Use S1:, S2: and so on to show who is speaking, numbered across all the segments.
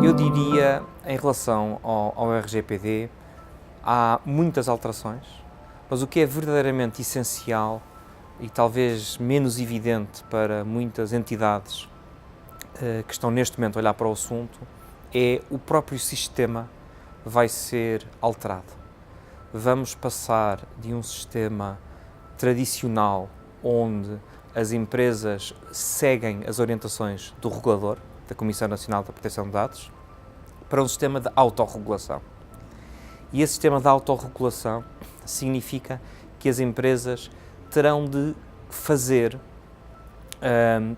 S1: Eu diria, em relação ao RGPD, há muitas alterações, mas o que é verdadeiramente essencial e talvez menos evidente para muitas entidades que estão neste momento a olhar para o assunto é o próprio sistema vai ser alterado. Vamos passar de um sistema tradicional onde as empresas seguem as orientações do regulador, da Comissão Nacional da Proteção de Dados, para um sistema de autorregulação. E esse sistema de autorregulação significa que as empresas terão de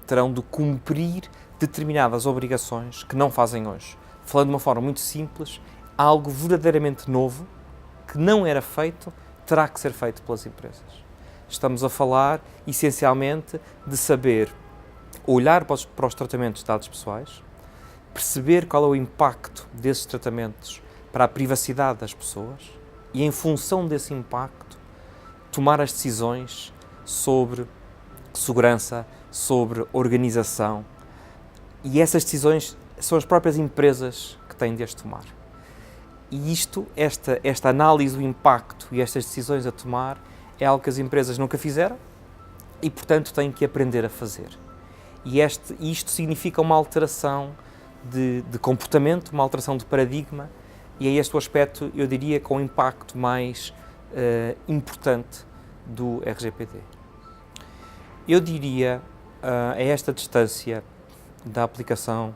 S1: terão de cumprir determinadas obrigações que não fazem hoje. Falando de uma forma muito simples, algo verdadeiramente novo, que não era feito, terá que ser feito pelas empresas. Estamos a falar, essencialmente, de saber olhar para os tratamentos de dados pessoais, perceber qual é o impacto desses tratamentos para a privacidade das pessoas e, em função desse impacto, tomar as decisões sobre segurança, sobre organização. E essas decisões são as próprias empresas que têm de as tomar. E esta análise do impacto e estas decisões a tomar é algo que as empresas nunca fizeram e, portanto, têm que aprender a fazer. E isto significa uma alteração de comportamento, uma alteração de paradigma, e é este o aspecto, eu diria, com o impacto mais importante do RGPD. Eu diria, a esta distância da aplicação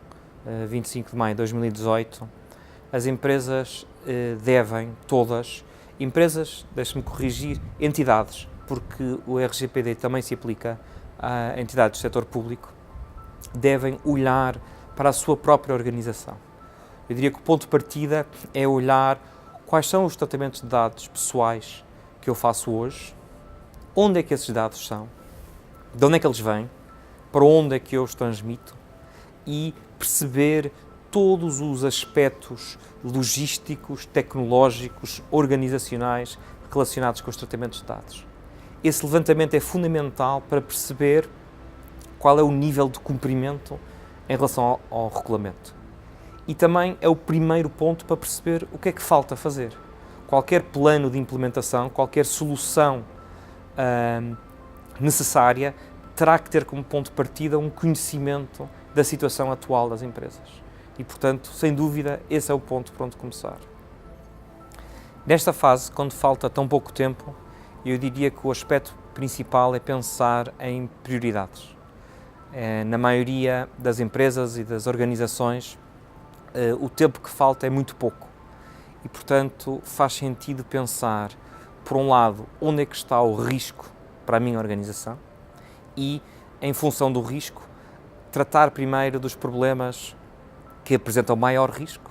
S1: 25 de maio de 2018, as empresas devem, todas, deixe-me corrigir, entidades, porque o RGPD também se aplica a entidades do setor público, devem olhar para a sua própria organização. Eu diria que o ponto de partida é olhar quais são os tratamentos de dados pessoais que eu faço hoje, onde é que esses dados são, de onde é que eles vêm, para onde é que eu os transmito e perceber todos os aspectos logísticos, tecnológicos, organizacionais relacionados com os tratamentos de dados. Esse levantamento é fundamental para perceber qual é o nível de cumprimento em relação ao regulamento. E também é o primeiro ponto para perceber o que é que falta fazer. Qualquer plano de implementação, qualquer solução necessária, terá que ter como ponto de partida um conhecimento da situação atual das empresas. E, portanto, sem dúvida, esse é o ponto por onde começar. Nesta fase, quando falta tão pouco tempo, eu diria que o aspecto principal é pensar em prioridades. Na maioria das empresas e das organizações, o tempo que falta é muito pouco. E, portanto, faz sentido pensar, por um lado, onde é que está o risco para a minha organização e, em função do risco, tratar primeiro dos problemas que apresentam maior risco,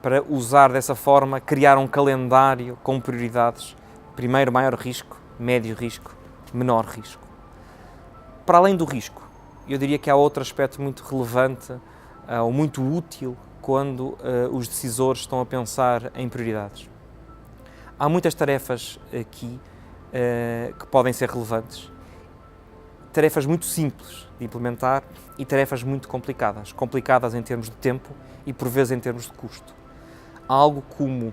S1: para usar dessa forma, criar um calendário com prioridades, primeiro maior risco, médio risco, menor risco. Para além do risco, eu diria que há outro aspecto muito relevante ou muito útil quando os decisores estão a pensar em prioridades. Há muitas tarefas aqui que podem ser relevantes, tarefas muito simples de implementar e tarefas muito complicadas em termos de tempo e por vezes em termos de custo. Algo como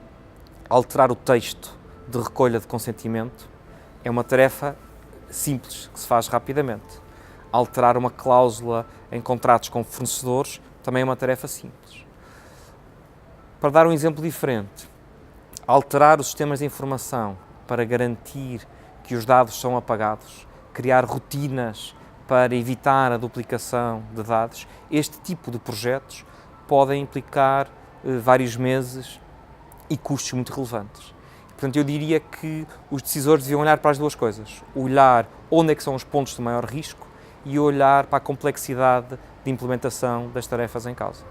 S1: alterar o texto de recolha de consentimento é uma tarefa simples, que se faz rapidamente. Alterar uma cláusula em contratos com fornecedores também é uma tarefa simples. Para dar um exemplo diferente, alterar os sistemas de informação para garantir que os dados são apagados, criar rotinas para evitar a duplicação de dados, este tipo de projetos podem implicar vários meses e custos muito relevantes. Portanto, eu diria que os decisores deviam olhar para as duas coisas, olhar onde é que são os pontos de maior risco e olhar para a complexidade de implementação das tarefas em causa.